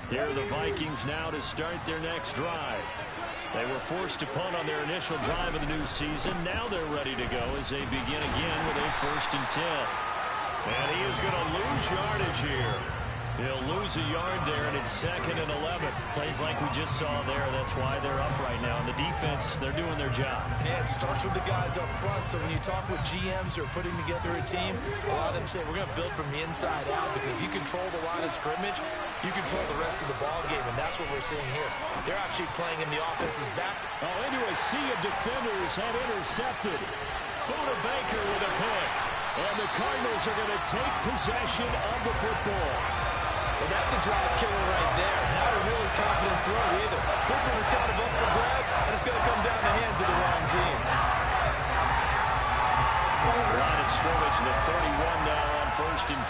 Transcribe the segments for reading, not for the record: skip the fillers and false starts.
Here are the Vikings now to start their next drive. They were forced to punt on their initial drive of the new season. Now they're ready to go as they begin again with a 1st and 10. And he is going to lose yardage here. He'll lose a yard there, and it's 2nd and 11. Plays like we just saw there. That's why they're up right now. And the defense, they're doing their job. Yeah, it starts with the guys up front. So when you talk with GMs who are putting together a team, a lot of them say we're going to build from the inside out, because if you control the line of scrimmage, you control the rest of the ball game, and that's what we're seeing here. They're actually playing in the offense's back. Oh, into a sea of defenders and intercepted. Buda Baker with a pick. And the Cardinals are going to take possession of the football. Well, that's a drive killer right there. Not a really confident throw either. This one is kind of up for grabs, and it's going to come down the hands of the wrong team. Line of scrimmage, the 31 now on 1st and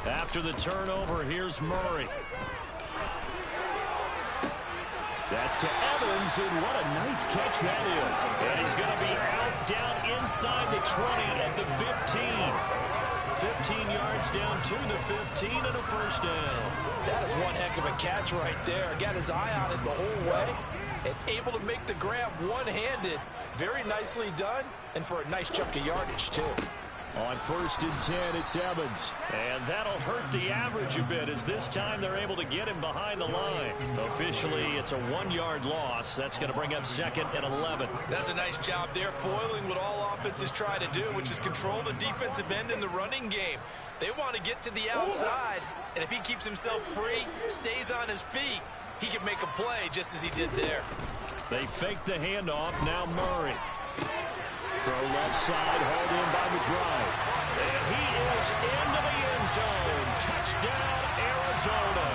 10. After the turnover, here's Murray. That's to Evans, and what a nice catch that is. And he's going to be out down inside the 20 at the 15. 15 yards down to the 15 and a 1st down. That is one heck of a catch right there. Got his eye on it the whole way and able to make the grab one-handed. Very nicely done, and for a nice chunk of yardage, too. On 1st and 10, it's Evans. And that'll hurt the average a bit, as this time they're able to get him behind the line. Officially, it's a 1-yard loss. That's going to bring up 2nd and 11. That's a nice job there, foiling what all offenses try to do, which is control the defensive end in the running game. They want to get to the outside, and if he keeps himself free, stays on his feet, he can make a play just as he did there. They fake the handoff. Now Murray. Throw left side, hauled in by McBride. And he is into the end zone. Touchdown, Arizona.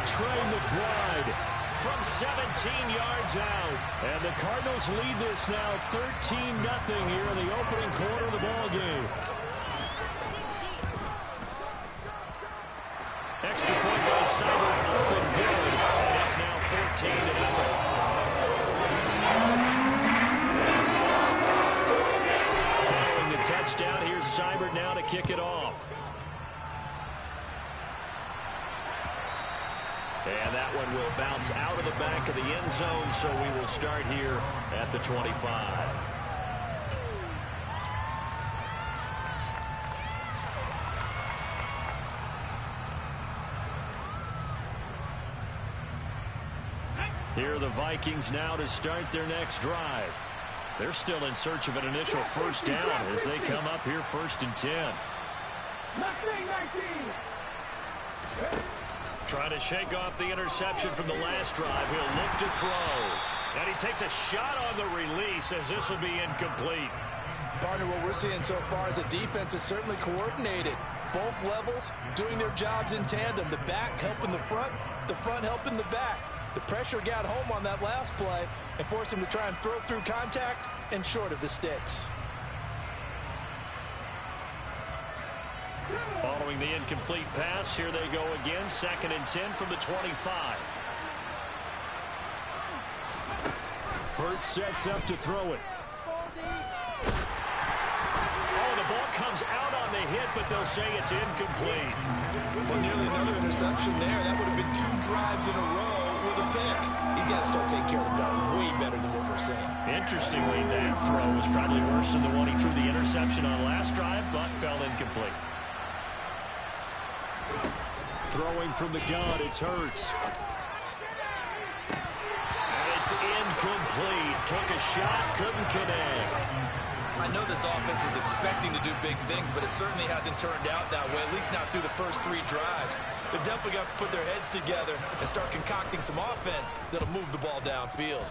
Trey McBride from 17 yards out. And the Cardinals lead this now 13-0 here in the opening quarter of the ball game. Extra point by Seibert, up and good. And it's now 14-0. Touchdown. Here's Seibert now to kick it off. And that one will bounce out of the back of the end zone, so we will start here at the 25. Here are the Vikings now to start their next drive. They're still in search of an initial 1st down as they come up here 1st and 10. Trying to shake off the interception from the last drive. He'll look to throw. And he takes a shot on the release as this will be incomplete. Partner, what we're seeing so far is the defense is certainly coordinated. Both levels doing their jobs in tandem. The back helping the front helping the back. The pressure got home on that last play and forced him to try and throw through contact and short of the sticks. Following the incomplete pass, here they go again. 2nd and 10 from the 25. Hurts sets up to throw it. Oh, the ball comes out on the hit, but they'll say it's incomplete. Well, nearly another interception there. That would have been 2 drives in a row with a pick. He's got to start taking care of the ball way better than what we're seeing. Interestingly, that throw was probably worse than the one he threw the interception on last drive, but fell incomplete. Throwing from the gun, it's Hurts. And it's incomplete. Took a shot, couldn't connect. I know this offense was expecting to do big things, but it certainly hasn't turned out that way, at least not through the first 3 drives. They're definitely going to put their heads together and start concocting some offense that'll move the ball downfield.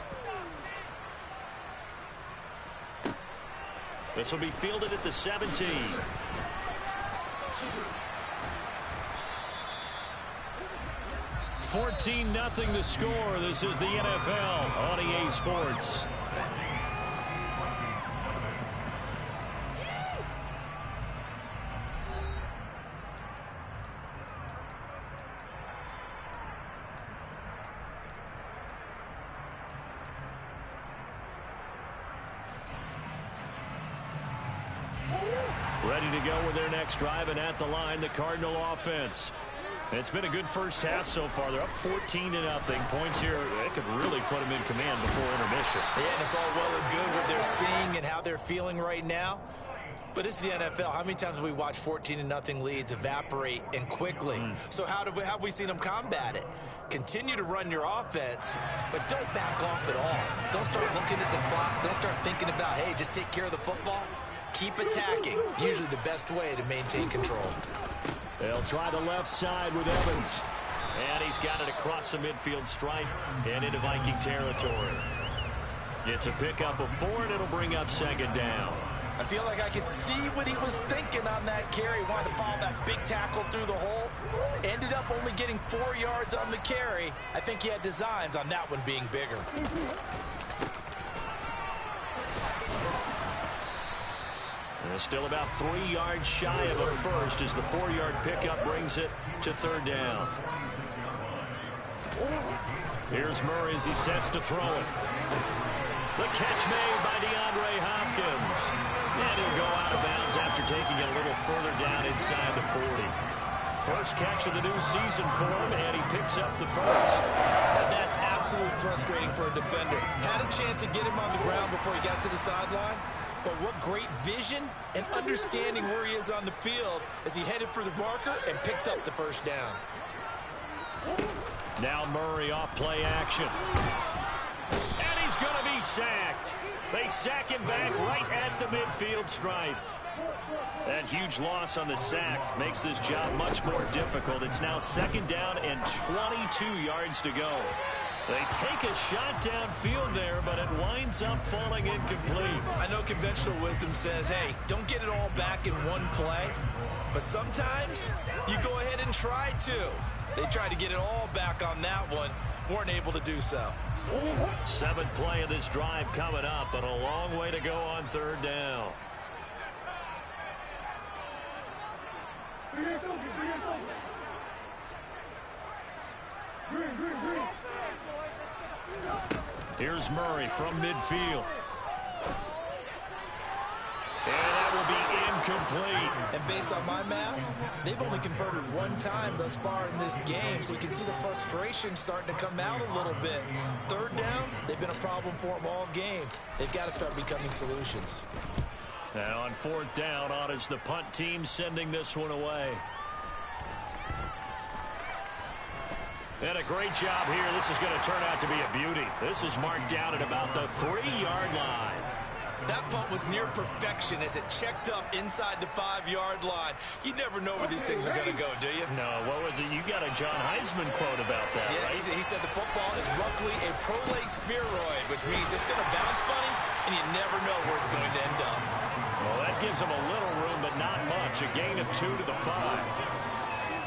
This will be fielded at the 17. $14-0 the score. This is the NFL on EA Sports. Ready to go with their next drive, and at the line, the Cardinal offense. It's been a good first half so far. They're up 14-0. Points here, it could really put them in command before intermission. Yeah, and it's all well and good what they're seeing and how they're feeling right now. But this is the NFL. How many times have we watched 14-0 leads evaporate and quickly? So how have we seen them combat it? Continue to run your offense, but don't back off at all. Don't start looking at the clock. Don't start thinking about, hey, just take care of the football. Keep attacking. Usually the best way to maintain control. They'll try the left side with Evans. And he's got it across the midfield stripe and into Viking territory. It's a pickup of 4, and it'll bring up second down. I feel like I could see what he was thinking on that carry. Wanted to follow that big tackle through the hole. Ended up only getting 4 yards on the carry. I think he had designs on that one being bigger. Still about 3 yards shy of a first as the 4-yard pickup brings it to third down. Here's Murray as he sets to throw it. The catch made by DeAndre Hopkins. And he'll go out of bounds after taking it a little further down inside the 40. First catch of the new season for him, and he picks up the first. And that's absolutely frustrating for a defender. Had a chance to get him on the ground before he got to the sideline. But what great vision and understanding where he is on the field as he headed for the marker and picked up the first down. Now Murray off play action. And he's going to be sacked. They sack him back right at the midfield stripe. That huge loss on the sack makes this job much more difficult. It's now second down and 22 yards to go. They take a shot downfield there, but it winds up falling incomplete. I know conventional wisdom says, hey, don't get it all back in one play. But sometimes you go ahead and try to. They tried to get it all back on that one. Weren't able to do so. 7th play of this drive coming up, but a long way to go on third down. Here's Murray from midfield. And that will be incomplete. And based on my math, they've only converted 1 time thus far in this game, so you can see the frustration starting to come out a little bit. Third downs, they've been a problem for them all game. They've got to start becoming solutions. Now on 4th down, on is the punt team sending this one away. And a great job here. This is going to turn out to be a beauty. This is marked down at about the 3-yard line. That punt was near perfection as it checked up inside the 5-yard line. You never know where these things are going to go, do you? No, what was it? You got a John Heisman quote about that, yeah, right? He said the football is roughly a prolate spheroid, which means it's going to bounce funny, and you never know where it's going to end up. Well, that gives them a little room, but not much. A gain of 2 to the 5.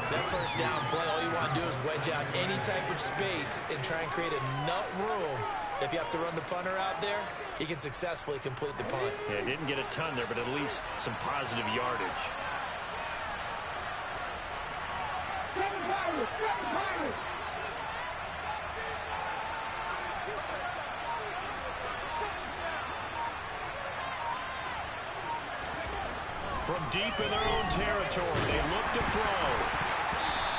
That first down play, all you want to do is wedge out any type of space and try and create enough room. If you have to run the punter out there, he can successfully complete the punt. Yeah, didn't get a ton there, but at least some positive yardage. From deep in their own territory, they look to throw.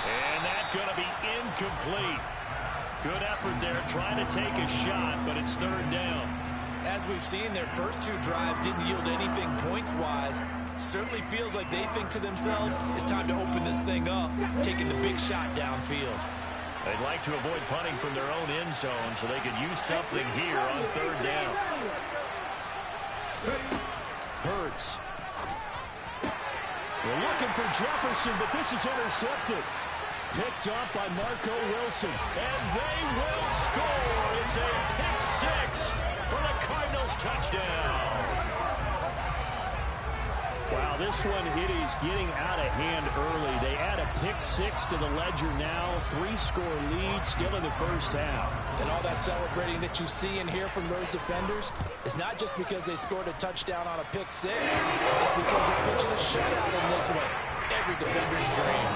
And that's going to be incomplete. Good effort there, trying to take a shot, but it's third down. As we've seen, their first 2 drives didn't yield anything points-wise. Certainly feels like they think to themselves, it's time to open this thing up, taking the big shot downfield. They'd like to avoid punting from their own end zone so they could use something here on third down. Hurts. They're looking for Jefferson, but this is intercepted. Picked up by Marco Wilson. And they will score. It's a pick 6 for the Cardinals touchdown. Wow, this one, it is getting out of hand early. They add a pick 6 to the ledger now. 3-score lead still in the first half. And all that celebrating that you see and hear from those defenders is not just because they scored a touchdown on a pick 6. It's because they're pitching a shutout in this one. Every defender's dream.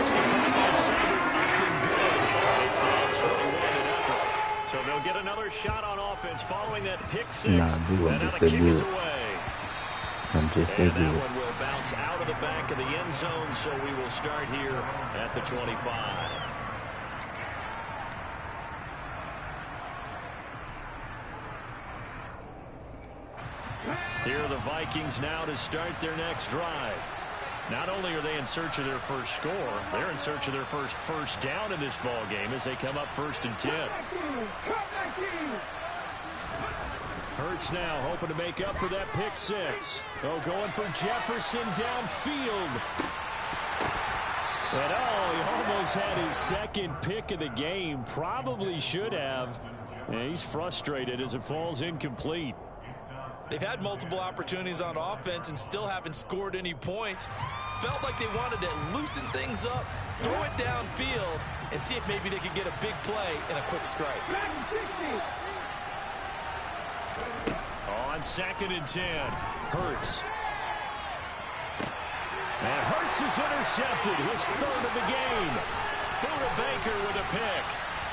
Extra point by Sager, looking good. It's now 21-0. So they'll get another shot on offense following that pick 6. And now the kick is away. And that one will bounce out of the back of the end zone, so we will start here at the 25. Here are the Vikings now to start their next drive. Not only are they in search of their first score, they're in search of their first down in this ball game as they come up 1st and 10. Hurts now hoping to make up for that pick six. Oh, going for Jefferson downfield. And he almost had his second pick of the game. Probably should have. And he's frustrated as it falls incomplete. They've had multiple opportunities on offense and still haven't scored any points. Felt like they wanted to loosen things up, throw it downfield, and see if maybe they could get a big play and a quick strike. On 2nd and 10, Hurts. And Hurts is intercepted, his 3rd of the game. Buda Baker with a pick.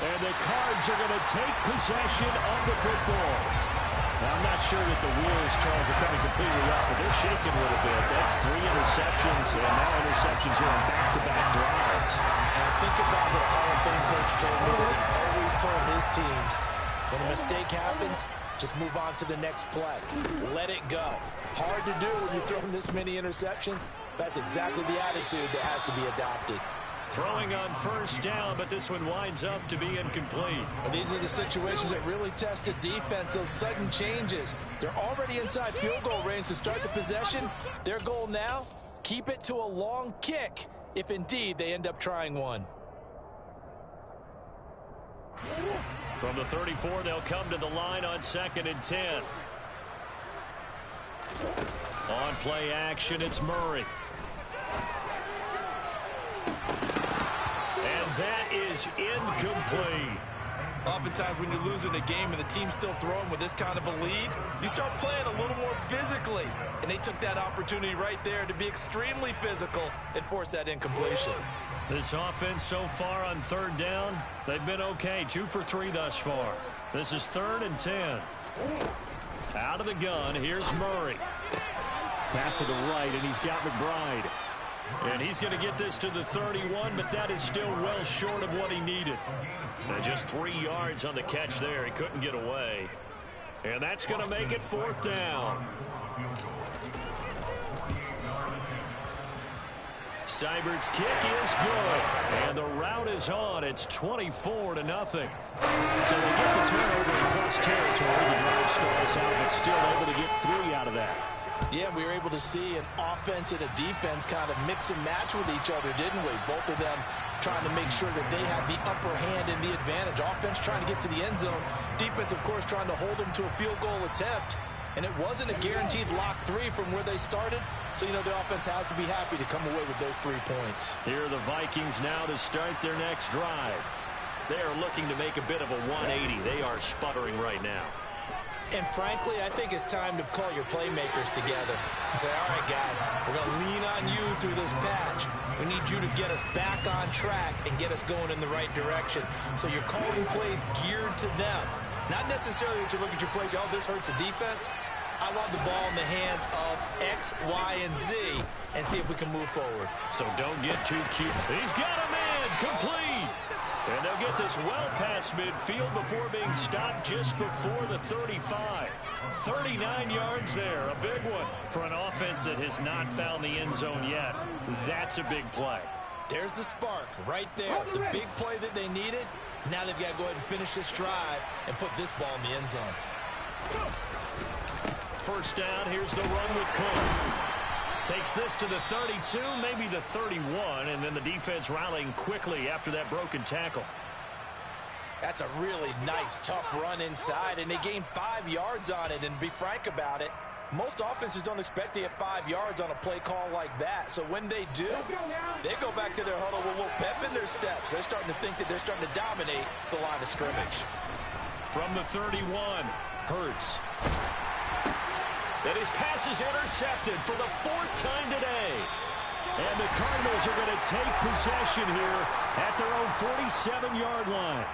And the Cards are going to take possession of the football. Now, I'm not sure that the wheels, Charles, are coming completely off, but they're shaking a little bit. That's 3 interceptions, and now interceptions here on back-to-back drives. And think about what a Hall of Fame coach told me that he always told his teams, when a mistake happens, just move on to the next play. Let it go. Hard to do when you've thrown this many interceptions. That's exactly the attitude that has to be adopted. Throwing on 1st down, but this one winds up to be incomplete. And these are the situations that really test the defense, those sudden changes. They're already inside field goal range to start the possession. Their goal now, keep it to a long kick, if indeed they end up trying one. From the 34, they'll come to the line on 2nd and 10. On play action, it's Murray. And that is incomplete. Oftentimes when you're losing a game and the team's still throwing with this kind of a lead, you start playing a little more physically. And they took that opportunity right there to be extremely physical and force that incompletion. This offense so far on 3rd down, they've been okay. 2 for 3 thus far. This is 3rd and 10. Out of the gun, here's Murray. Pass to the right, and he's got McBride. And he's going to get this to the 31, but that is still well short of what he needed. And just 3 yards on the catch there. He couldn't get away. And that's going to make it 4th down. Seibert's kick is good. And the route is on. It's 24-0. So they get the turnover in close territory. The drive stalls out, but still able to get 3 out of that. Yeah, we were able to see an offense and a defense kind of mix and match with each other, didn't we? Both of them trying to make sure that they have the upper hand and the advantage. Offense trying to get to the end zone. Defense, of course, trying to hold them to a field goal attempt. And it wasn't a guaranteed lock 3 from where they started. So, you know, the offense has to be happy to come away with those 3 points. Here are the Vikings now to start their next drive. They are looking to make a bit of a 180. They are sputtering right now. And frankly, I think it's time to call your playmakers together and say, all right, guys, we're going to lean on you through this patch. We need you to get us back on track and get us going in the right direction. So you're calling plays geared to them. Not necessarily that you look at your plays, oh, this hurts the defense. I want the ball in the hands of X, Y, and Z and see if we can move forward. So don't get too cute. He's got a man complete. And they'll get this well past midfield before being stopped just before the 35. 39 yards there, a big one for an offense that has not found the end zone yet. That's a big play. There's the spark right there, the big play that they needed. Now they've got to go ahead and finish this drive and put this ball in the end zone. First down, here's the run with Cook. Takes this to the 32, maybe the 31, and then the defense rallying quickly after that broken tackle. That's a really nice, tough run inside, and they gained 5 yards on it. And to be frank about it, most offenses don't expect to get 5 yards on a play call like that. So when they do, they go back to their huddle with a little pep in their steps. They're starting to think that they're starting to dominate the line of scrimmage. From the 31, Hurts. And his pass is intercepted for the 4th time today. And the Cardinals are going to take possession here at their own 47-yard line.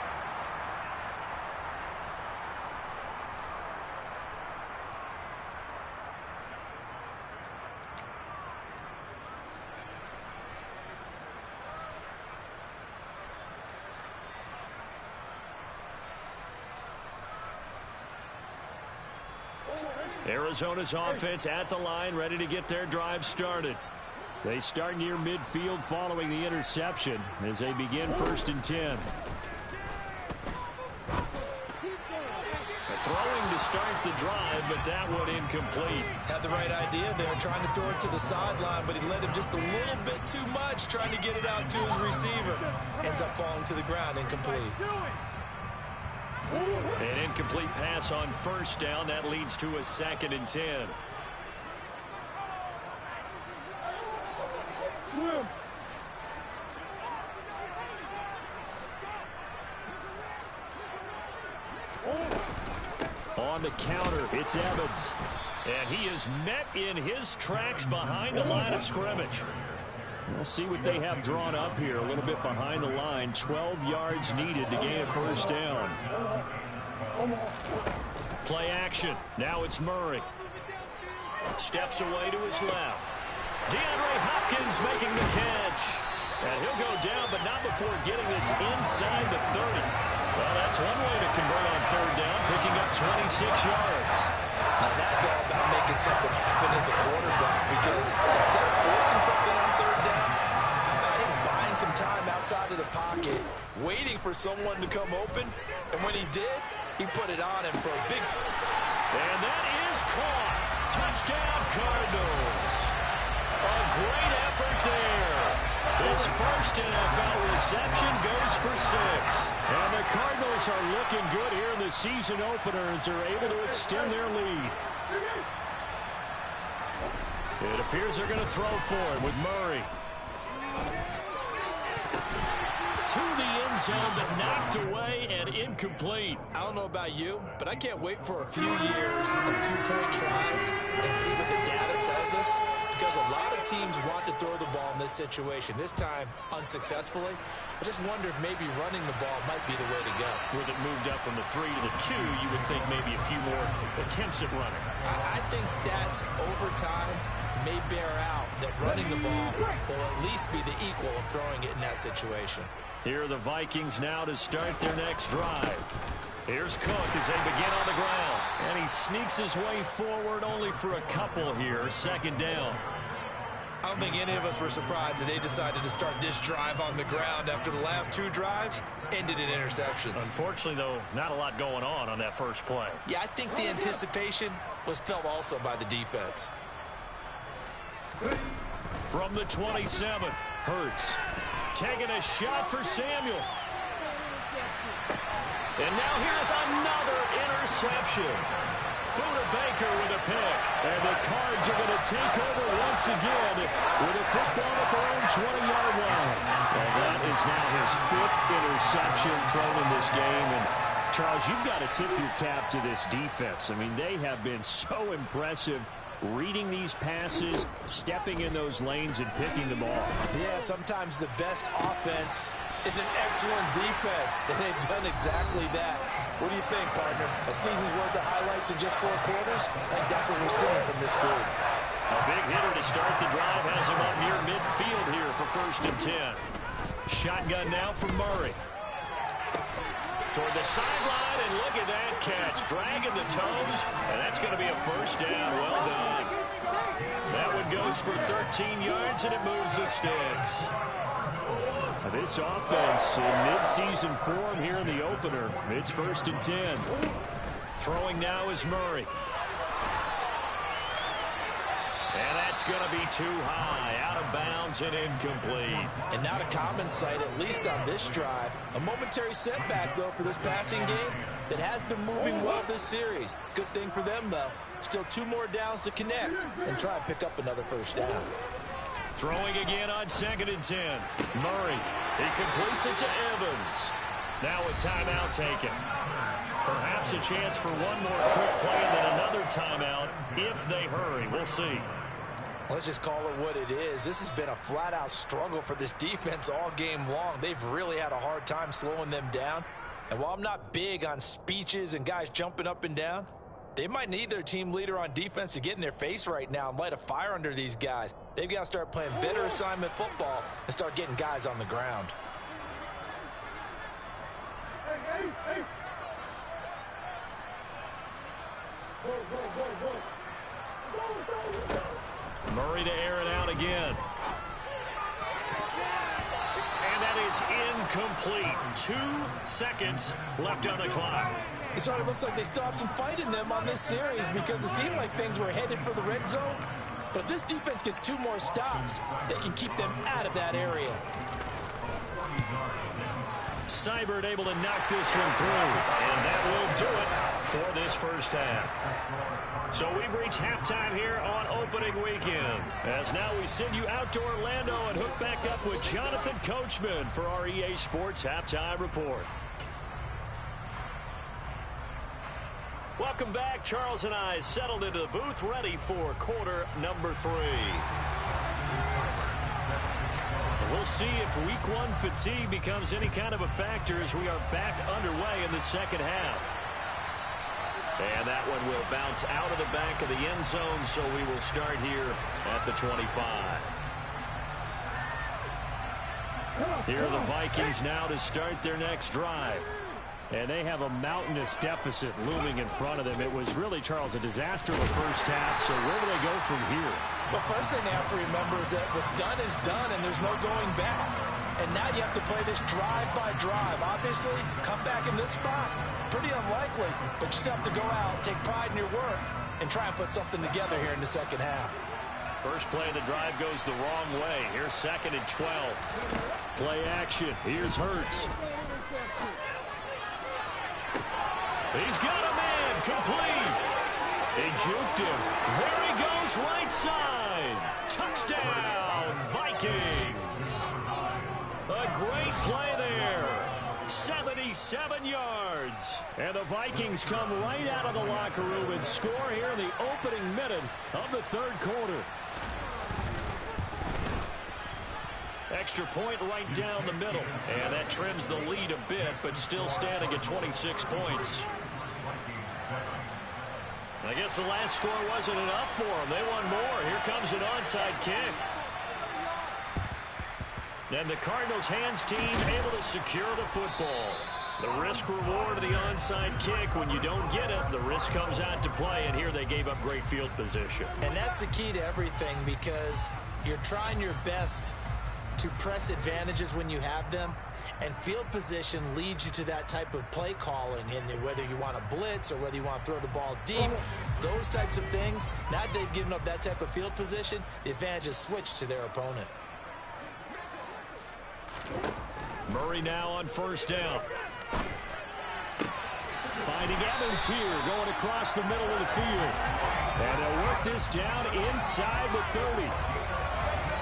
Arizona's offense at the line, ready to get their drive started. They start near midfield following the interception as they begin 1st and 10. Throwing to start the drive, but that one incomplete. Had the right idea there, trying to throw it to the sideline, but he led him just a little bit too much, trying to get it out to his receiver. Ends up falling to the ground, incomplete. An incomplete pass on 1st down. That leads to a 2nd and 10. Swim. On the counter, it's Evans. And he is met in his tracks behind the line of scrimmage. We'll see what they have drawn up here. A little bit behind the line. 12 yards needed to gain a 1st down. Play action. Now it's Murray. Steps away to his left. DeAndre Hopkins making the catch. And he'll go down, but not before getting this inside the 30. Well, that's one way to convert on 3rd down, picking up 26 yards. Now that's all about making something happen as a quarterback, because instead of forcing something on 3rd down, how about him buying some time outside of the pocket, waiting for someone to come open, and when he did, he put it on him for a big... And that is caught. Touchdown, Cardinals. A great effort there. His 1st NFL reception goes for 6. And the Cardinals are looking good here in the season opener as they're able to extend their lead. It appears they're going to throw for it with Murray. To the end zone, but knocked away and incomplete. I don't know about you, but I can't wait for a few years of 2-point tries and see what the data tells us, because a lot of teams want to throw the ball in this situation. This time, unsuccessfully. I just wonder if maybe running the ball might be the way to go. With it moved up from the 3 to the 2, you would think maybe a few more attempts at running. I think stats over time may bear out that running the ball will at least be the equal of throwing it in that situation. Here are the Vikings now to start their next drive. Here's Cook as they begin on the ground. And he sneaks his way forward only for a couple here. 2nd down. I don't think any of us were surprised that they decided to start this drive on the ground after the last 2 drives ended in interceptions. Unfortunately, though, not a lot going on that first play. Yeah, I think the anticipation was felt also by the defense. From the 27, Hurts taking a shot for Samuel. And now here's another interception. Buda Baker with a pick. And the Cards are going to take over once again with a football at their own 20-yard line. And that is now his 5th interception thrown in this game. And Charles, you've got to tip your cap to this defense. I mean, they have been so impressive reading these passes, stepping in those lanes, and picking them off. Yeah, sometimes the best offense is an excellent defense, and they've done exactly that. What do you think, partner? A season's worth of highlights in just 4 quarters? I think that's what we're seeing from this group. A big hitter to start the drive has him up near midfield here for 1st and 10. Shotgun now from Murray. Toward the sideline, and look at that catch. Dragging the toes, and that's going to be a 1st down. Well done. That one goes for 13 yards, and it moves the sticks. This offense in midseason form here in the opener. It's 1st and 10. Throwing now is Murray. And that's going to be too high, out of bounds and incomplete. And not a common sight, at least on this drive. A momentary setback, though, for this passing game that has been moving well this series. Good thing for them, though. Still 2 more downs to connect and try and pick up another 1st down. Throwing again on 2nd and 10. Murray, he completes it to Evans. Now a timeout taken. Perhaps a chance for one more quick play and then another timeout if they hurry. We'll see. Let's just call it what it is. This has been a flat-out struggle for this defense all game long. They've really had a hard time slowing them down. And while I'm not big on speeches and guys jumping up and down, they might need their team leader on defense to get in their face right now and light a fire under these guys. They've got to start playing better assignment football and start getting guys on the ground. Murray to air it out again. And that is incomplete. 2 seconds left on the clock. It sort of looks like they stopped some fight in them on this series because it seemed like things were headed for the red zone. But if this defense gets 2 more stops, they can keep them out of that area. Seibert able to knock this one through. And that will do it for this first half. So we've reached halftime here on opening weekend. As now we send you out to Orlando and hook back up with Jonathan Coachman for our EA Sports Halftime Report. Welcome back. Charles and I settled into the booth ready for quarter number 3. We'll see if week 1 fatigue becomes any kind of a factor as we are back underway in the second half. And that one will bounce out of the back of the end zone, so we will start here at the 25. Here are the Vikings now to start their next drive. And they have a mountainous deficit looming in front of them. It was really, Charles, a disaster in the first half, so where do they go from here? The first thing they have to remember is that what's done is done, and there's no going back. And now you have to play this drive by drive. Obviously, come back in this spot, pretty unlikely, but you still have to go out, take pride in your work, and try and put something together here in the second half. First play of the drive goes the wrong way. Here's 2nd and 12. Play action. Here's Hurts. He's got a man complete. He juked him. There he goes, right side. Touchdown, Vikings. A great play there. 77 yards. And the Vikings come right out of the locker room and score here in the opening minute of the third quarter. Extra point right down the middle. And that trims the lead a bit, but still standing at 26 points. I guess the last score wasn't enough for them. They want more. Here comes an onside kick. And the Cardinals' hands team able to secure the football. The risk reward of the onside kick. When you don't get it, the risk comes out to play. And here they gave up great field position. And that's the key to everything, because you're trying your best to press advantages when you have them. And field position leads you to that type of play calling, and whether you want to blitz or whether you want to throw the ball deep, those types of things. Now that they've given up that type of field position, the advantage is switched to their opponent. Murray now on first down. Finding Evans here, going across the middle of the field. And they'll work this down inside the 30.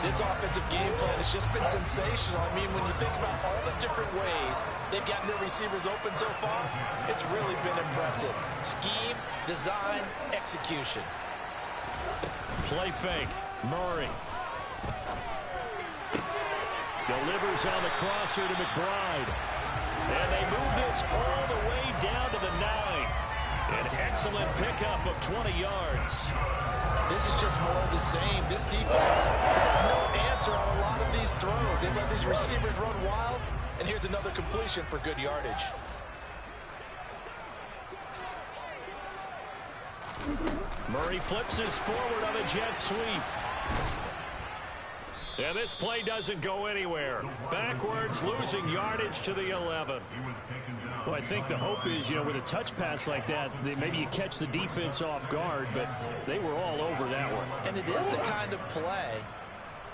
This offensive game plan has just been sensational. I mean, when you think about all the different ways they've gotten their receivers open so far, it's really been impressive. Scheme, design, execution. Play fake. Murray. Delivers on the crosser to McBride. And they move this all the way down to the 9. An excellent pickup of 20 yards. This is just more of the same. This defense has had no answer on a lot of these throws. They let these receivers run wild, and here's another completion for good yardage. Murray flips his forward on a jet sweep. And this play doesn't go anywhere. Backwards, losing yardage to the 11. Well, I think the hope is, with a touch pass like that, maybe you catch the defense off guard, but they were all over that one. And it is the kind of play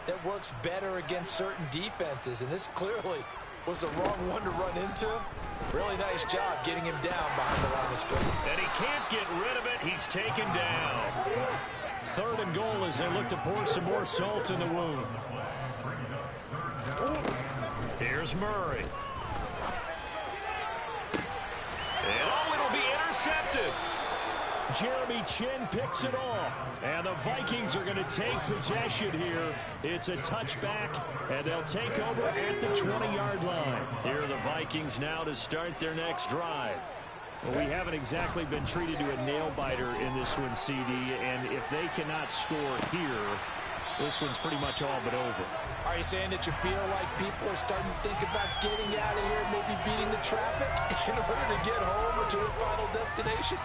that works better against certain defenses, and this clearly was the wrong one to run into. Really nice job getting him down behind the line of scrimmage. And he can't get rid of it. He's taken down. 3rd and goal as they look to pour some more salt in the wound. Here's Murray. And it'll be intercepted. Jeremy Chin picks it off. And the Vikings are going to take possession here. It's a touchback, and they'll take over at the 20-yard line. Here are the Vikings now to start their next drive. Well, we haven't exactly been treated to a nail-biter in this one, CD, and if they cannot score here, this one's pretty much all but over. Are you saying that you feel like people are starting to think about getting out of here, maybe beating the traffic in order to get home or to their final destination?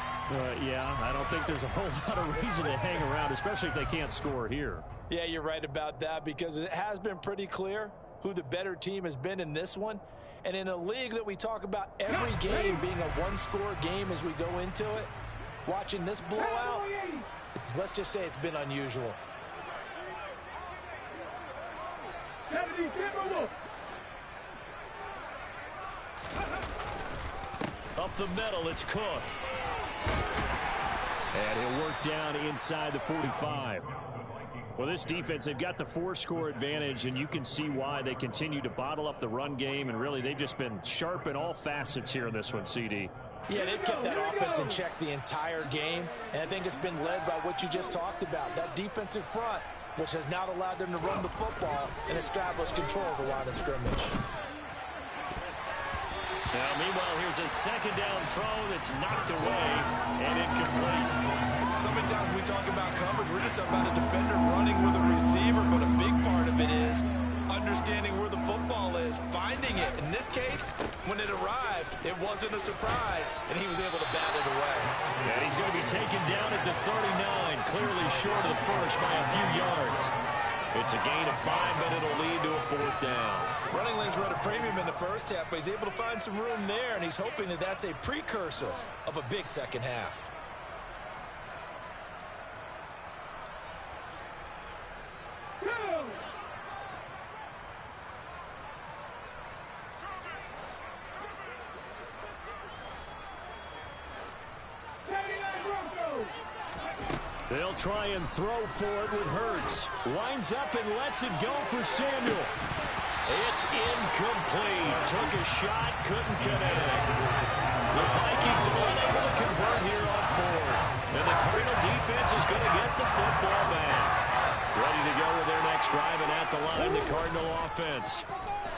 Yeah, I don't think there's a whole lot of reason to hang around, especially if they can't score here. Yeah, you're right about that, because it has been pretty clear who the better team has been in this one. And in a league that we talk about every game being a one-score game as we go into it, watching this blowout, let's just say it's been unusual. Up the middle, it's Cook. And he'll work down inside the 45. Well, this defense, they've got the 4-score advantage, and you can see why they continue to bottle up the run game, and really they've just been sharp in all facets here in this one, CD. Yeah, they've kept that offense in check the entire game, and I think it's been led by what you just talked about, that defensive front, which has not allowed them to run the football and establish control of the line of scrimmage. Now, meanwhile, here's a second down throw that's knocked away and incomplete. So many times we talk about coverage, we're just about a defender running with a receiver, but a big part of it is understanding where the football is, finding it. In this case, when it arrived, it wasn't a surprise, and he was able to bat it away. And he's going to be taken down at the 39, clearly short of the first by a few yards. It's a gain of 5, but it'll lead to a 4th down. Running lanes were at a premium in the first half, but he's able to find some room there, and he's hoping that that's a precursor of a big second half. They'll try and throw for it with Hurts. Winds up and lets it go for Samuel. It's incomplete. Took a shot, couldn't connect. The Vikings unable to convert here on 4th. And the Cardinal defense is going to get the football back. Ready to go with their next drive, and at the line, the Cardinal offense.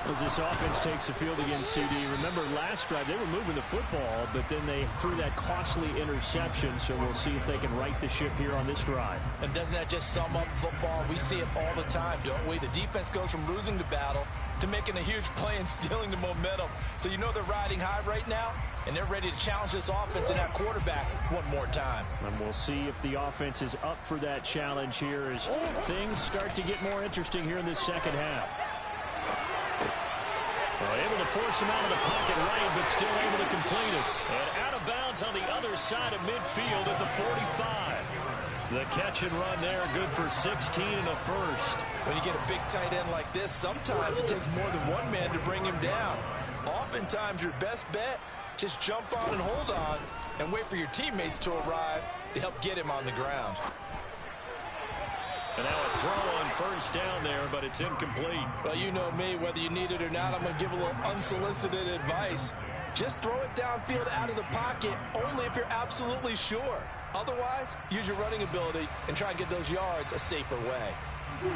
As this offense takes the field against CD, remember last drive they were moving the football, but then they threw that costly interception, so we'll see if they can right the ship here on this drive. And doesn't that just sum up football? We see it all the time, don't we? The defense goes from losing the battle to making a huge play and stealing the momentum. So you know they're riding high right now, and they're ready to challenge this offense and that quarterback one more time. And we'll see if the offense is up for that challenge here as things start to get more interesting here in this second half. Well, able to force him out of the pocket right, but still able to complete it. And out of bounds on the other side of midfield at the 45. The catch and run there, good for 16 and a first. When you get a big tight end like this, sometimes it takes more than one man to bring him down. Oftentimes, your best bet, just jump on and hold on and wait for your teammates to arrive to help get him on the ground. And now a throw on first down there, but it's incomplete. Well, you know me, whether you need it or not, I'm going to give a little unsolicited advice. Just throw it downfield out of the pocket, only if you're absolutely sure. Otherwise, use your running ability and try and get those yards a safer way.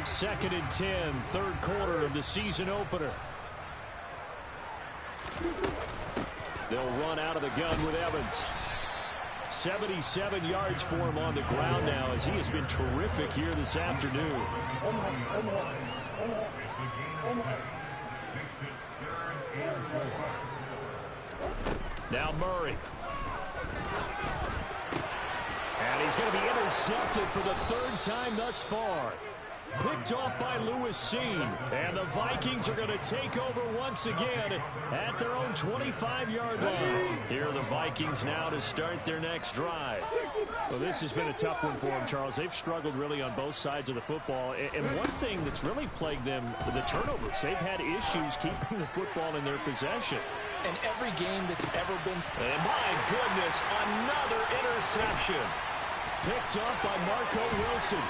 2nd and 10, 3rd quarter of the season opener. They'll run out of the gun with Evans. 77 yards for him on the ground now as he has been terrific here this afternoon. Now Murray. And he's going to be intercepted for the 3rd time thus far. Picked off by Lewis Seen. And the Vikings are going to take over once again at their own 25-yard line. Here are the Vikings now to start their next drive. Well, this has been a tough one for them, Charles. They've struggled really on both sides of the football. And one thing that's really plagued them, the turnovers. They've had issues keeping the football in their possession. And every game that's ever been... And my goodness, another interception. Picked up by Marco Wilson.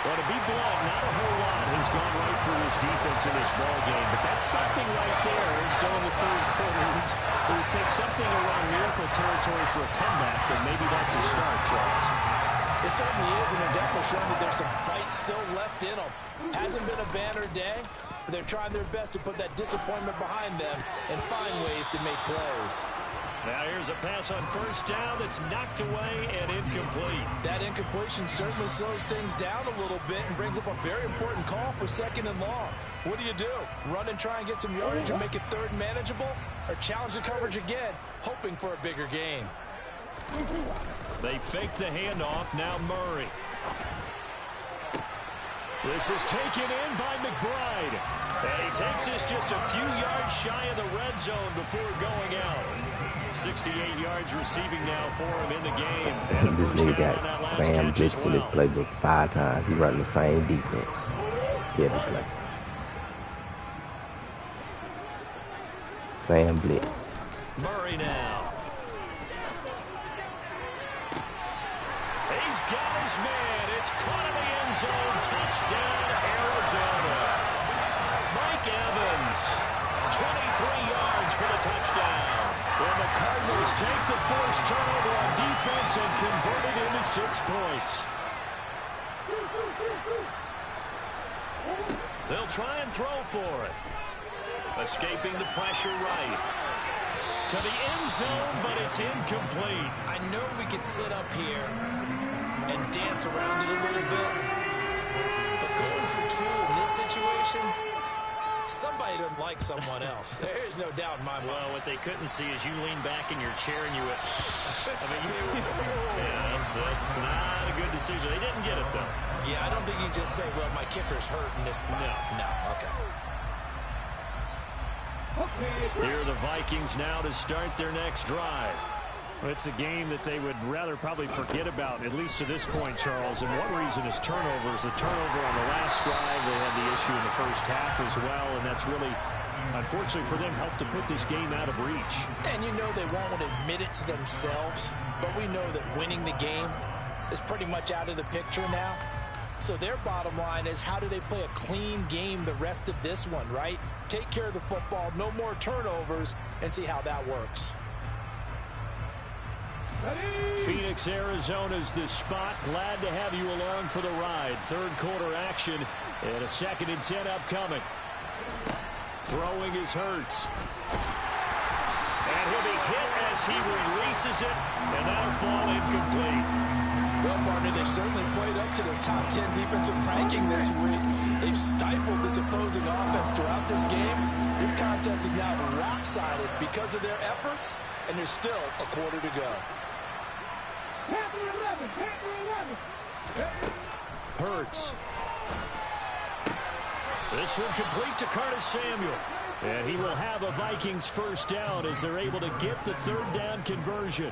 Well, to be blunt, not a whole lot has gone right for this defense in this ball game, but that's something right there. It's still in the 3rd quarter. It would take something around miracle territory for a comeback, but maybe that's a start, Charles. It certainly is, and they're definitely showing that there's some fight still left in them. Hasn't been a banner day, but they're trying their best to put that disappointment behind them and find ways to make plays. Now here's a pass on first down that's knocked away and incomplete. That incompletion certainly slows things down a little bit and brings up a very important call for 2nd and long. What do? Run and try and get some yardage and make it 3rd and manageable? Or challenge the coverage again, hoping for a bigger gain? They fake the handoff. Now Murray. This is taken in by McBride. And he takes this just a few yards shy of the red zone before going out. 68 yards receiving now for him in the game. And a first down on that last catch as well. Sam Blitz in this playbook 5 times. He running the same defense. Every play. Sam Blitz. Murray now. He's got his man. It's caught in the end zone. Touchdown, Arizona. Mike Evans, 23 yards for the touchdown. And the Cardinals take the first turnover on defense and convert it into 6 points. They'll try and throw for it. Escaping the pressure right. To the end zone, but it's incomplete. I know we could sit up here and dance around it a little bit, but going for 2 in this situation, somebody doesn't like someone else. There's no doubt in my mind. Well, what they couldn't see is you lean back in your chair and you went, yeah, that's not a good decision. They didn't get it, though. Yeah, I don't think you can just say, well, my kicker's hurt in this spot. No, okay. Here are the Vikings now to start their next drive. It's a game that they would rather probably forget about, at least to this point, Charles. And one reason is turnovers. The turnover on the last drive, they had the issue in the first half as well, and that's really, unfortunately for them, helped to put this game out of reach. And you know they won't admit it to themselves, but we know that winning the game is pretty much out of the picture now. So their bottom line is, how do they play a clean game the rest of this one, right? Take care of the football, no more turnovers, and see how that works. Phoenix, Arizona's the spot. Glad to have you along for the ride. 3rd quarter action and a 2nd and 10 upcoming. Throwing is Hurts. And he'll be hit as he releases it, and that'll fall incomplete. Well, partner, they've certainly played up to their top 10 defensive ranking this week. They've stifled this opposing offense throughout this game. This contest is now lopsided because of their efforts, and there's still a quarter to go. Hurts. This one complete to Curtis Samuel. And he will have a Vikings first down as they're able to get the 3rd down conversion.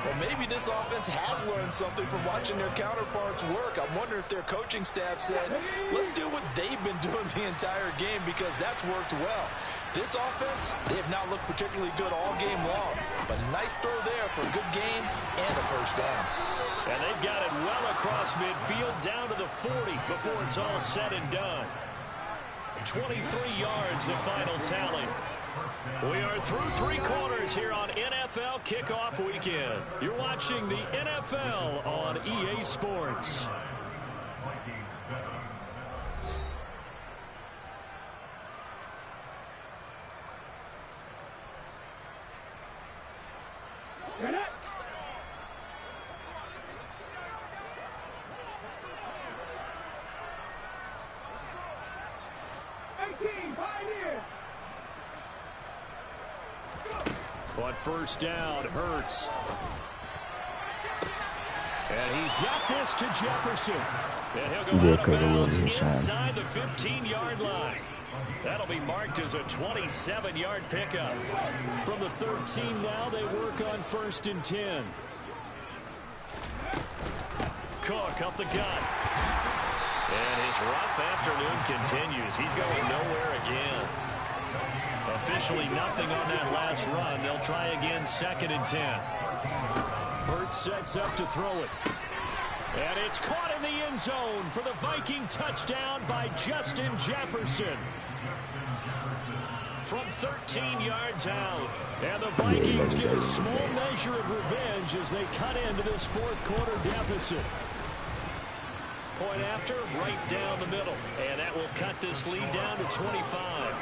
Well, maybe this offense has learned something from watching their counterparts work. I wonder if their coaching staff said, let's do what they've been doing the entire game, because that's worked well. This offense, they have not looked particularly good all game long, but a nice throw there for a good gain and a first down. And they've got it well across midfield down to the 40 before it's all said and done. 23 yards, the final tally. We are through 3 quarters here on NFL Kickoff Weekend. You're watching the NFL on EA Sports. On first down, Hurts. And he's got this to Jefferson. And he'll go out of bounds inside the 15-yard line. That'll be marked as a 27-yard pickup. From the 13 now, they work on 1st and 10. Cook up the gut. And his rough afternoon continues. He's going nowhere again. Officially nothing on that last run. They'll try again 2nd and 10. Hurts sets up to throw it. And it's caught in the end zone for the Viking touchdown by Justin Jefferson. From 13 yards out. And the Vikings get a small measure of revenge as they cut into this 4th quarter deficit. Point after, right down the middle. And that will cut this lead down to 25.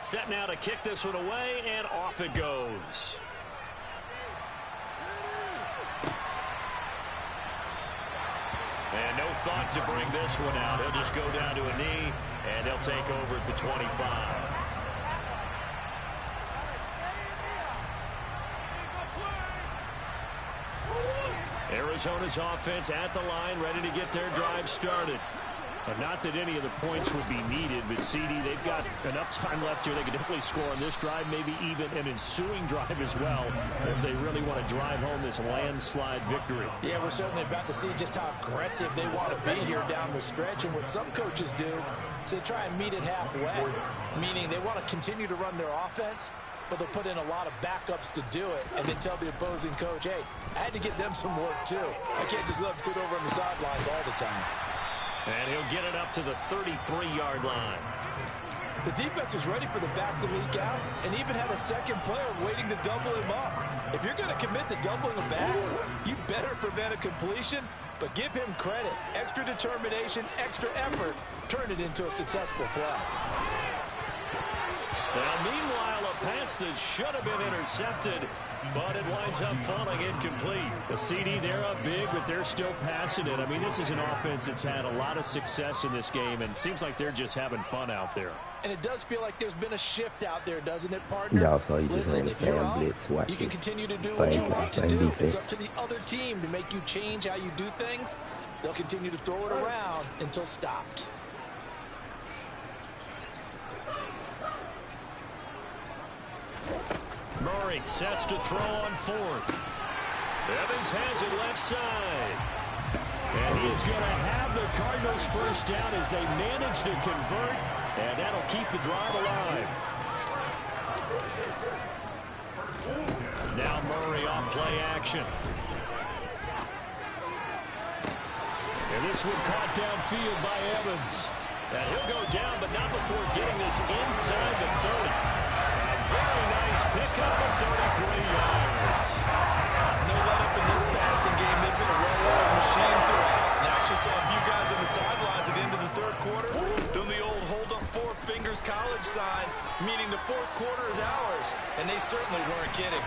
Set now to kick this one away, and off it goes. And no thought to bring this one out. He'll just go down to a knee, and they'll take over at the 25. Arizona's offense at the line, ready to get their drive started. Not that any of the points would be needed, but CD, they've got enough time left here. They can definitely score on this drive, maybe even an ensuing drive as well, if they really want to drive home this landslide victory. Yeah, we're certainly about to see just how aggressive they want to be here down the stretch. And what some coaches do is they try and meet it halfway, meaning they want to continue to run their offense, but they'll put in a lot of backups to do it, and then tell the opposing coach, hey, I had to get them some work too. I can't just let them sit over on the sidelines all the time. And he'll get it up to the 33-yard line. The defense was ready for the back to leak out and even had a second player waiting to double him up. If you're going to commit to doubling a back, you better prevent a completion, but give him credit. Extra determination, extra effort, turn it into a successful play. Well, meanwhile, a pass that should have been intercepted, but it winds up falling incomplete. The CD, they're up big, but they're still passing it. I mean, this is an offense that's had a lot of success in this game, and it seems like they're just having fun out there. And it does feel like there's been a shift out there, doesn't it, partner? Yeah, so you just Listen, ran the if you're same up, blitz, watch you can it. continue to do what you want to do. defense. It's up to the other team to make you change how you do things. They'll continue to throw it around until stopped. Murray sets to throw on fourth. Evans has it left side. And he is going to have the Cardinals first down as they manage to convert, and that'll keep the drive alive. Now Murray on play action. And this one caught downfield by Evans. And he'll go down, but not before getting this inside the 30. A very nice pickup of 33 yards. No let up in this passing game. They've been a well-oiled machine throughout. And I actually saw a few guys on the sidelines at the end of the third quarter doing the old hold up four fingers college sign, meaning the fourth quarter is ours. And they certainly weren't kidding.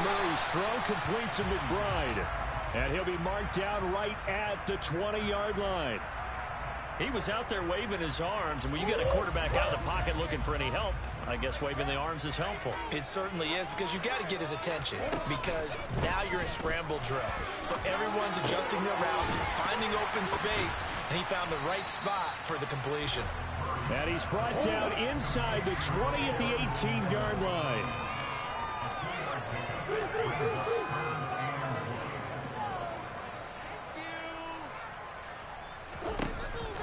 Murray's throw complete to McBride. And he'll be marked down right at the 20-yard line. He was out there waving his arms, and when you get a quarterback out of the pocket looking for any help, I guess waving the arms is helpful. It certainly is, because you got to get his attention, because now you're in scramble drill. So everyone's adjusting their routes, finding open space, and he found the right spot for the completion. And he's brought down inside the 20 at the 18-yard line.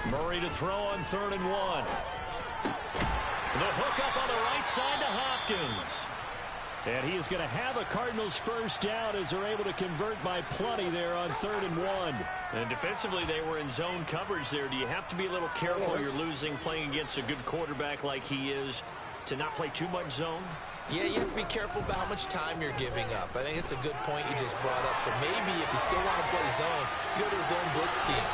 Murray to throw on 3rd and 1. The hook up on the right side to Hopkins. And he is going to have a Cardinals first down as they're able to convert by plenty there on 3rd and 1. And defensively, they were in zone coverage there. Do you have to be a little careful? You're losing, playing against a good quarterback like he is, to not play too much zone? Yeah, you have to be careful about how much time you're giving up. I think it's a good point you just brought up. So maybe if you still want to play zone, you go to a zone blitz scheme.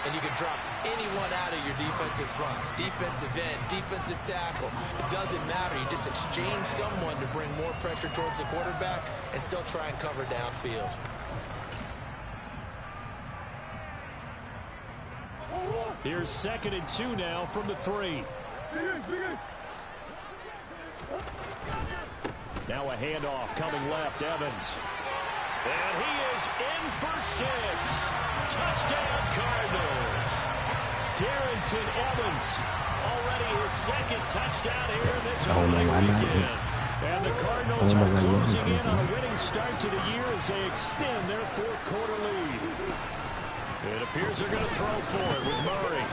And you can drop anyone out of your defensive front, defensive end, defensive tackle. It doesn't matter. You just exchange someone to bring more pressure towards the quarterback and still try and cover downfield. Here's 2nd and 2 now from the 3. Now a handoff coming left, Evans. And he is in for 6. Touchdown, Cardinals. Darrington Evans. Already his 2nd touchdown here in this opening weekend. And the Cardinals are closing in on a winning start to the year as they extend their 4th quarter lead. It appears they're going to throw for it with Murray.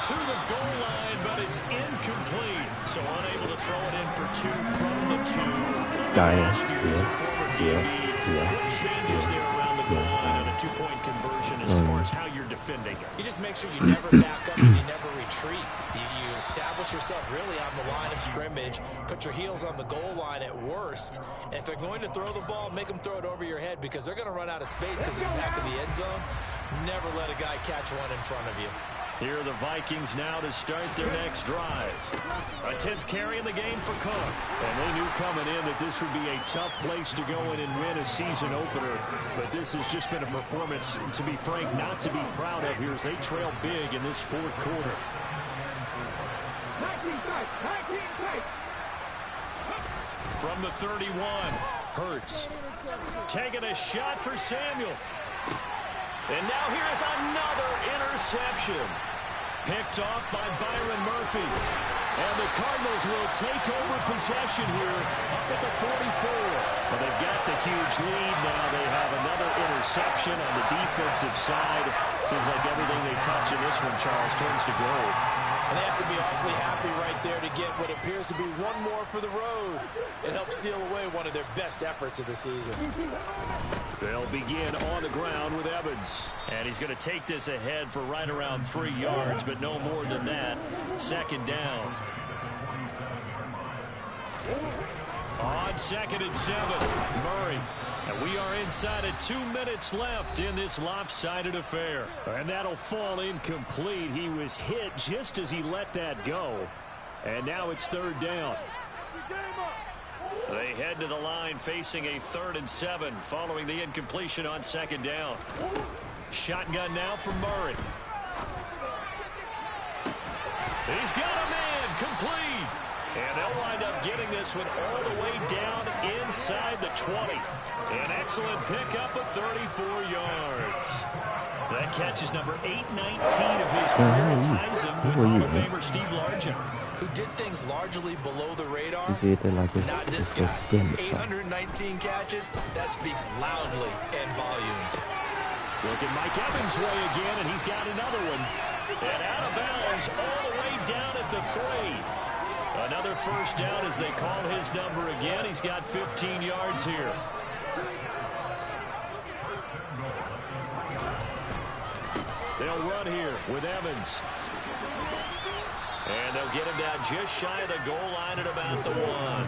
To the goal line, but it's incomplete. So unable to throw it in for 2 from the 2. Changes there around the goal line and a 2-point conversion as far as how you're defending it. You just make sure you never back up and you never retreat. You establish yourself really on the line of scrimmage, put your heels on the goal line at worst, and if they're going to throw the ball, make them throw it over your head because they're going to run out of space because of the back of the end zone. Never let a guy catch one in front of you. Here are the Vikings now to start their next drive. A 10th carry in the game for Cook. And they knew coming in that this would be a tough place to go in and win a season opener. But this has just been a performance, to be frank, not to be proud of here as they trail big in this fourth quarter. From the 31, Hurts taking a shot for Samuel. And now here is another interception. Picked off by Byron Murphy. And the Cardinals will take over possession here up at the 44. Well, they've got the huge lead now. They have another interception on the defensive side. Seems like everything they touch in this one, Charles, turns to gold. And they have to be awfully happy right there to get what appears to be one more for the road. It helps seal away one of their best efforts of the season. They'll begin on the ground with Evans. And he's going to take this ahead for right around 3 yards, but no more than that. Second down. On 2nd and 7, Murray. And we are inside of 2 minutes left in this lopsided affair. And that'll fall incomplete. He was hit just as he let that go. And now it's 3rd down. They head to the line facing a 3rd and 7 following the incompletion on 2nd down. Shotgun now for Murray. He's got a man complete. And they'll wind up getting this one all the way down inside the 20. An excellent pickup of 34 yards. That catch is number 819 of his career. It ties him with Hall of Famer Steve Largent, who did things largely below the radar. Not this guy. 819 catches. That speaks loudly in volumes. Look at Mike Evans' way again, and he's got another one. And out of bounds all the way down at the 3. Another first down as they call his number again. He's got 15 yards here. They'll run here with Evans. And they'll get him down just shy of the goal line at about the 1.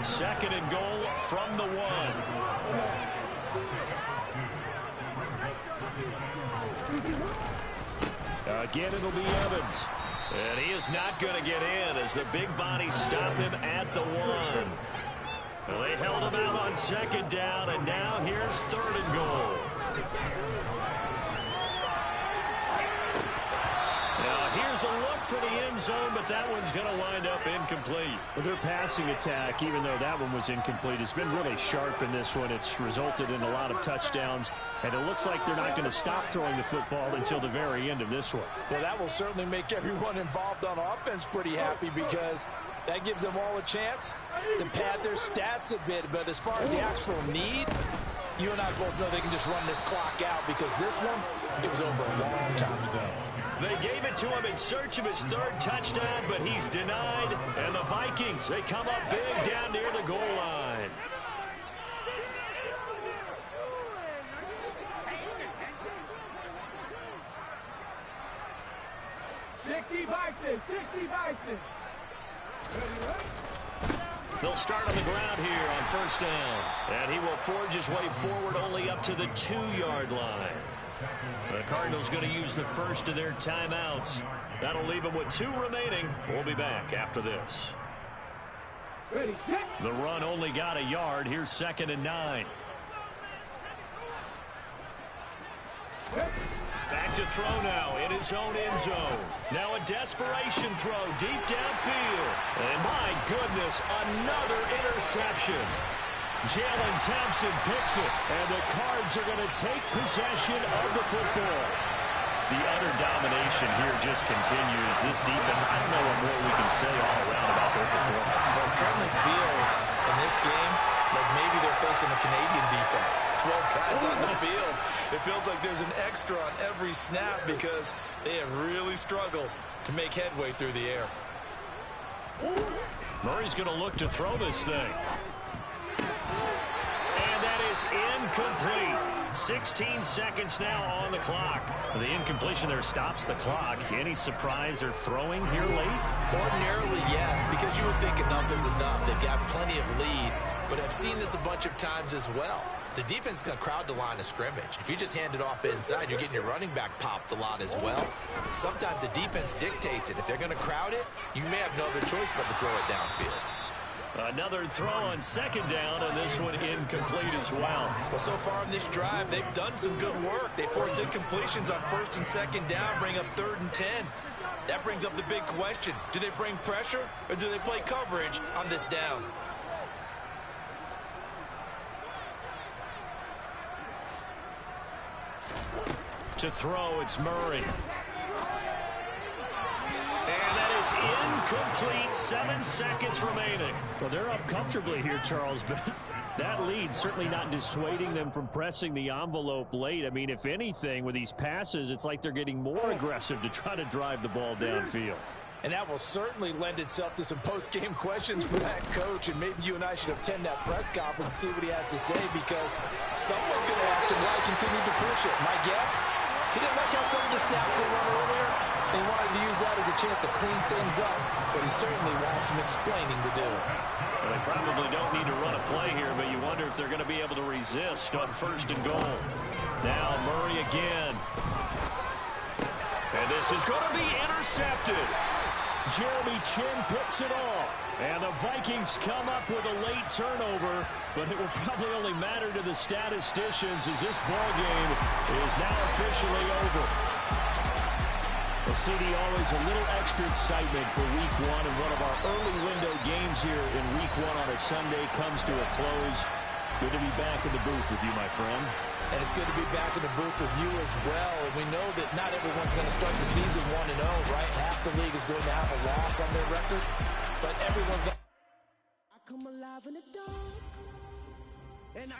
2nd and goal from the 1. Again, it'll be Evans. And he is not going to get in as the big bodies stop him at the 1. Well, they held him out on 2nd down, and now here's 3rd and goal. Now, here's a look for the end zone, but that one's going to wind up incomplete. Well, their passing attack, even though that one was incomplete, has been really sharp in this one. It's resulted in a lot of touchdowns, and it looks like they're not going to stop throwing the football until the very end of this one. Well, that will certainly make everyone involved on offense pretty happy because that gives them all a chance to pad their stats a bit. But as far as the actual need, you and I both know they can just run this clock out because this one, it was over a long time ago. They gave it to him in search of his 3rd touchdown, but he's denied. And the Vikings, they come up big down near the goal line. They'll start on the ground here on 1st down. And he will forge his way forward only up to the 2-yard line. The Cardinals going to use the first of their timeouts. That'll leave them with 2 remaining. We'll be back after this. The run only got a yard. Here's 2nd and 9. Back to throw now in his own end zone. Now a desperation throw deep downfield. And my goodness, another interception. Jalen Thompson picks it, and the Cards are going to take possession of the football. The utter domination here just continues. This defense, I don't know what more we can say all around about their performance. Well, it certainly feels in this game like maybe they're facing a Canadian defense. 12 guys on the field. It feels like there's an extra on every snap because they have really struggled to make headway through the air. Murray's going to look to throw this thing. And that is incomplete. 16 seconds now on the clock. The incompletion there stops the clock. Any surprise they're throwing here late? Ordinarily, yes, because you would think enough is enough. They've got plenty of lead. but I've seen this a bunch of times as well. The defense is going to crowd the line of scrimmage. If you just hand it off inside, you're getting your running back popped a lot as well. Sometimes the defense dictates it. If they're going to crowd it, you may have no other choice but to throw it downfield. Another throw on second down, and this one incomplete as well. Well, so far in this drive, they've done some good work. They force incompletions on first and second down, bring up 3rd and 10. That brings up the big question. Do they bring pressure, or do they play coverage on this down? To throw, it's Murray. And that is incomplete. 7 seconds remaining. Well, they're up comfortably here, Charles, but that lead certainly not dissuading them from pressing the envelope late. I mean, if anything, with these passes, it's like they're getting more aggressive to try to drive the ball downfield. And that will certainly lend itself to some post-game questions for that coach. And maybe you and I should attend that press conference and see what he has to say, because someone's going to ask him why he continued to push it. My guess, he didn't like how some of the snaps were run earlier, and he wanted to use that as a chance to clean things up. But he certainly wants some explaining to do. Well, they probably don't need to run a play here, but you wonder if they're going to be able to resist on 1st and goal. Now Murray again. And this is going to be intercepted. Jeremy Chin picks it off. And the Vikings come up with a late turnover, but it will probably only matter to the statisticians as this ball game is now officially over. Well, CD, always a little extra excitement for Week 1, and one of our early window games here in Week 1 on a Sunday comes to a close. Good to be back in the booth with you, my friend. And it's good to be back in the booth with you as well. And we know that not everyone's going to start the season 1-0, right? Half the league is going to have a loss on their record, but everyone's going to... I come alive in the dark, and I